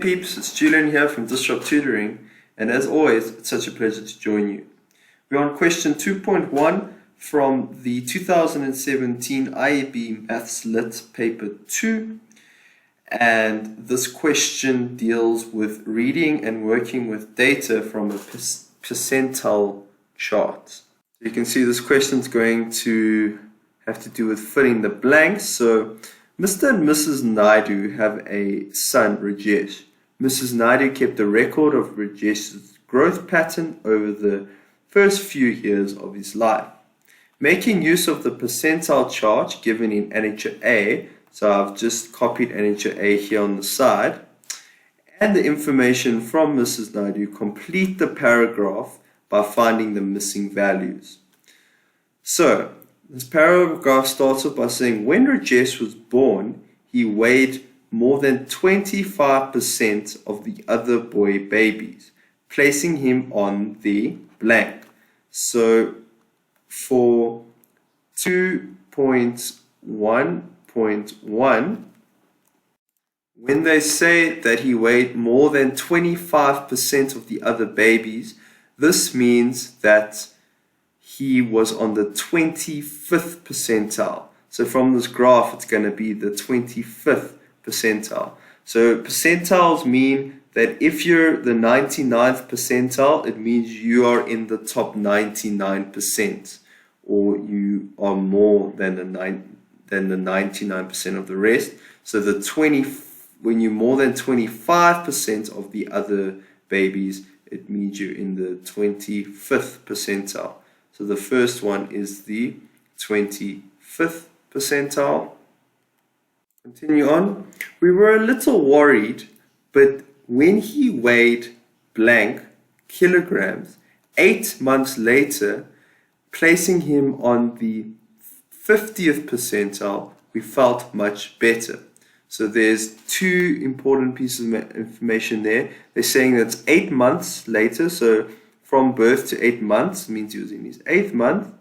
Peeps, it's Julian here from Tutoring, and as always, it's such a pleasure to join you. We're on question 2.1 from the 2017 IEB Maths Lit Paper 2, and this question deals with reading and working with data from a percentile chart. You can see this question is going to have to do with filling the blanks. So Mr. and Mrs. Naidu have a son, Rajesh. Mrs. Naidu kept a record of Rajesh's growth pattern over the first few years of his life. Making use of the percentile chart given in Annex A, so I've just copied Annex A here on the side, and the information from Mrs. Naidu, complete the paragraph by finding the missing values. So, this paragraph starts off by saying, when Rajesh was born, he weighed more than 25% of the other boy babies, placing him on the blank. So, for 2.1.1, when they say that he weighed more than 25% of the other babies, this means that he was on the 25th percentile. So from this graph, it's going to be the 25th percentile. So percentiles mean that if you're the 99th percentile, it means you are in the top 99%, or you are more than the 99% of the rest. So when you're more than 25% of the other babies, it means you're in the 25th percentile. So the first one is the 25th percentile. Continue on. We were a little worried, but when he weighed blank kilograms 8 months later, placing him on the 50th percentile, we felt much better. So there's two important pieces of information there. They're saying that's 8 months later, so from birth to 8 months means he was in his 8th month,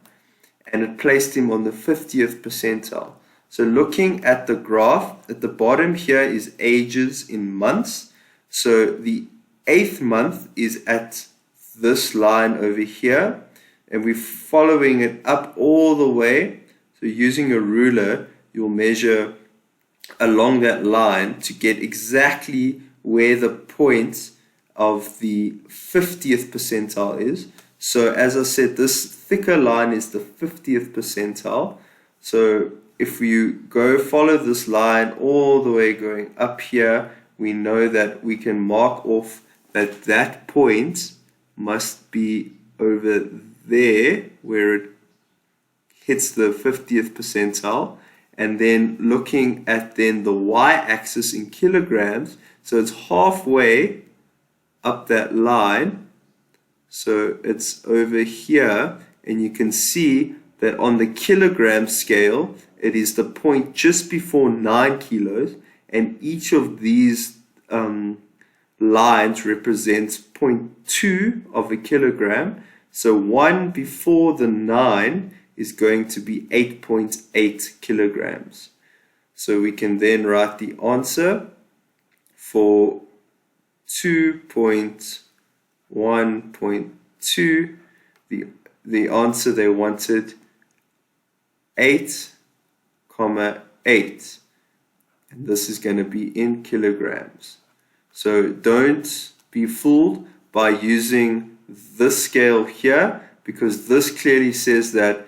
and it placed him on the 50th percentile. So looking at the graph, at the bottom here is ages in months. So the 8th month is at this line over here, and we're following it up all the way. So using a ruler, you'll measure along that line to get exactly where the point of the 50th percentile is. So as I said, this thicker line is the 50th percentile. So if you follow this line all the way going up here, we know that we can mark off that that point must be over there where it hits the 50th percentile. And then looking at then the y-axis in kilograms, so it's halfway up that line, so it's over here, and you can see that on the kilogram scale it is the point just before 9 kilos, and each of these lines represents 0.2 of a kilogram. So one before the 9 is going to be 8.8 kilograms. So we can then write the answer for 2.1.2. The answer they wanted 8,8, and this is going to be in kilograms. So don't be fooled by using this scale here, because this clearly says that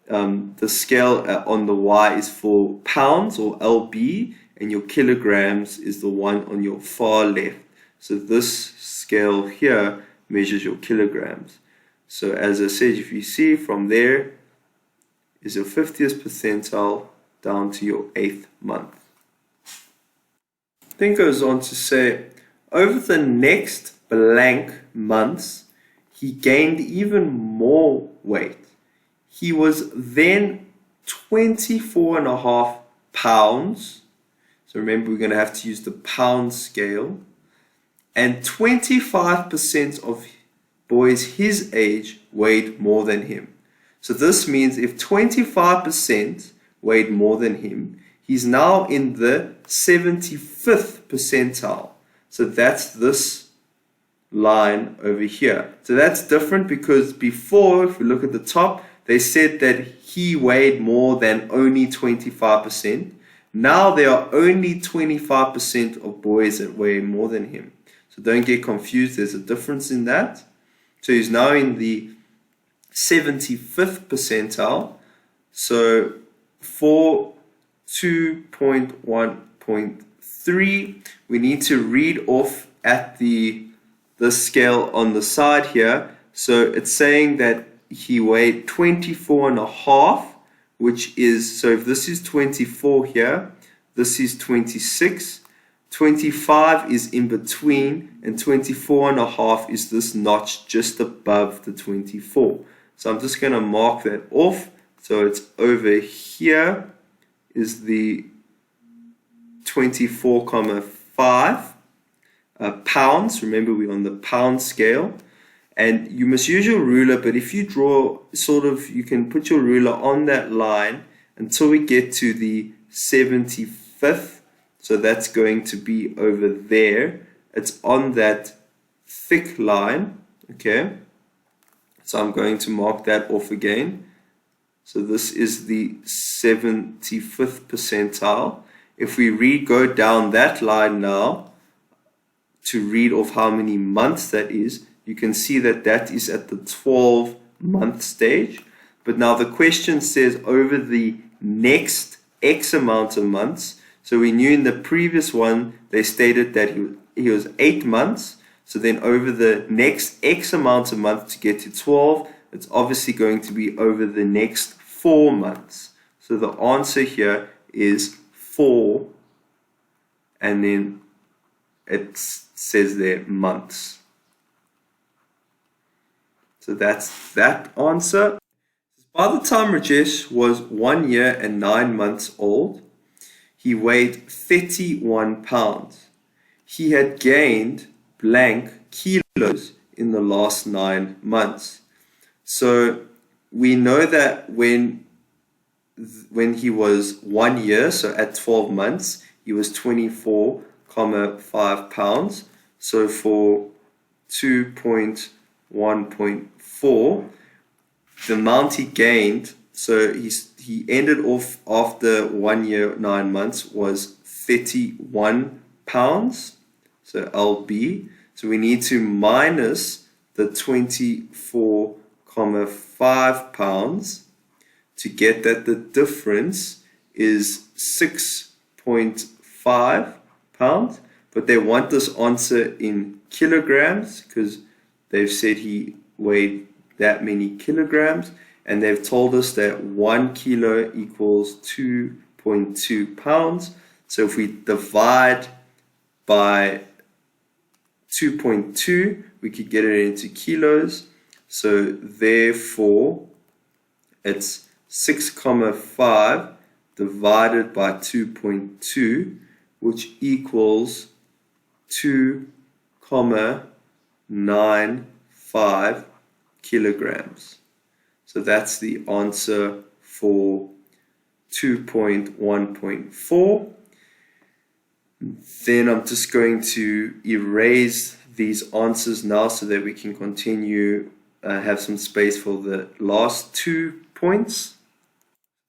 the scale on the Y is for pounds or lb, and your kilograms is the one on your far left. So this scale here measures your kilograms. So as I said, if you see from there is your 50th percentile down to your 8th month. Then goes on to say, over the next blank months, he gained even more weight. He was then 24.5 pounds. So remember, we're going to have to use the pound scale. And 25% of boys his age weighed more than him. So this means if 25% weighed more than him, he's now in the 75th percentile. So that's this line over here. So that's different because before, if we look at the top, they said that he weighed more than only 25%. Now there are only 25% of boys that weigh more than him. So don't get confused, there's a difference in that. So he's now in the 75th percentile. So for 2.1.3, we need to read off at the scale on the side here. So it's saying that he weighed 24.5, which is, so if this is 24 here, this is 26. 25 is in between, and 24.5 is this notch just above the 24. So I'm just going to mark that off. So it's over here is the 24.5 pounds. Remember, we're on the pound scale. And you must use your ruler, but if you draw you can put your ruler on that line until we get to the 75th. So that's going to be over there. It's on that thick line, okay? So I'm going to mark that off again. So this is the 75th percentile. If we go down that line now to read off how many months that is, you can see that that is at the 12-month stage. But now the question says over the next X amount of months. So we knew in the previous one, they stated that he was 8 months. So then over the next X amount of months to get to 12, it's obviously going to be over the next 4 months. So the answer here is 4. And then it says there months. So that's that answer. By the time Rajesh was 1 year and 9 months old, he weighed 31 pounds. He had gained blank kilos in the last 9 months. So we know that when he was 1 year, so at 12 months, he was 24.5 pounds. So for 2.1.4, the amount he gained, so he ended off after 1 year 9 months was 31 pounds, so LB. So we need to minus the 24.5 pounds to get that the difference is 6.5 pounds. But they want this answer in kilograms because they've said he weighed that many kilograms, and they've told us that 1 kilo equals 2.2 pounds. So if we divide by 2.2, we could get it into kilos. So therefore, it's 6.5 divided by 2.2, which equals 2.95 kilograms. So that's the answer for 2.1.4. Then I'm just going to erase these answers now so that we can continue, have some space for the last 2 points.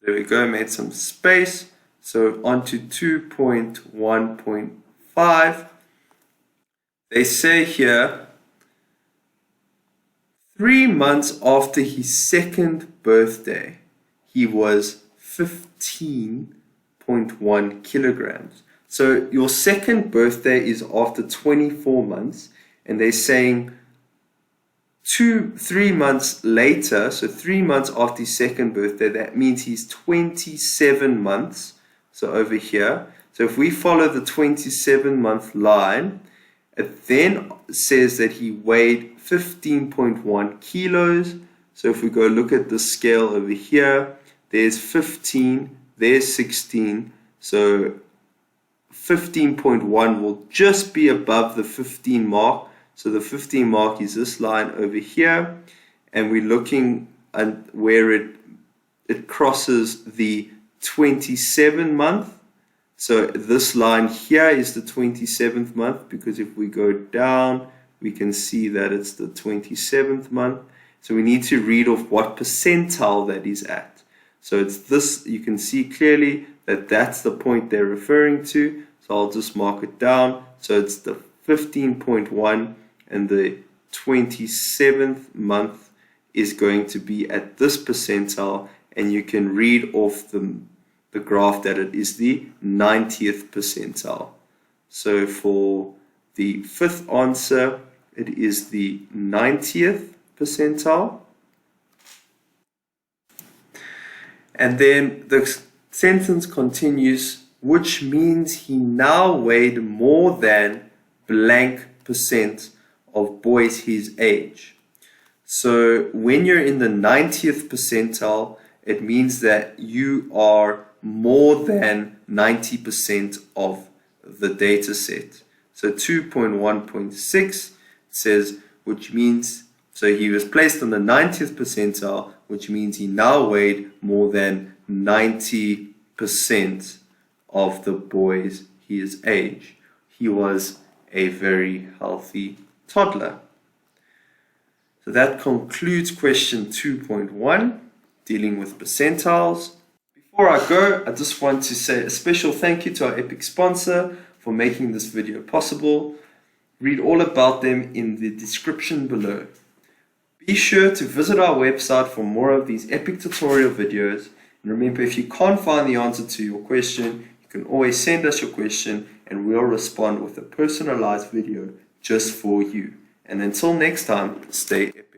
There we go, made some space. So on to 2.1.5. They say here, 3 months after his second birthday, he was 15.1 kilograms. So your second birthday is after 24 months, and they're saying 3 months later, so 3 months after his second birthday, that means he's 27 months. So over here, so if we follow the 27-month line, it then says that he weighed 15.1 kilos. So if we go look at the scale over here, there's 15, there's 16. So 15.1 will just be above the 15 mark. So the 15 mark is this line over here. And we're looking at where it crosses the 27 month. So this line here is the 27th month, because if we go down, we can see that it's the 27th month. So we need to read off what percentile that is at. So it's this, you can see clearly that that's the point they're referring to. So I'll just mark it down. So it's the 15.1, and the 27th month is going to be at this percentile, and you can read off the graph that it is the 90th percentile. So for the fifth answer, it is the 90th percentile. And then the sentence continues, which means he now weighed more than blank percent of boys his age. So when you're in the 90th percentile, it means that you are more than 90% of the data set. So 2.1.6 says, which means, so he was placed on the 90th percentile, which means he now weighed more than 90% of the boys his age. He was a very healthy toddler. So that concludes question 2.1, dealing with percentiles. Before I go, I just want to say a special thank you to our epic sponsor for making this video possible. Read all about them in the description below. Be sure to visit our website for more of these epic tutorial videos. And remember, if you can't find the answer to your question, you can always send us your question and we'll respond with a personalized video just for you. And until next time, stay epic.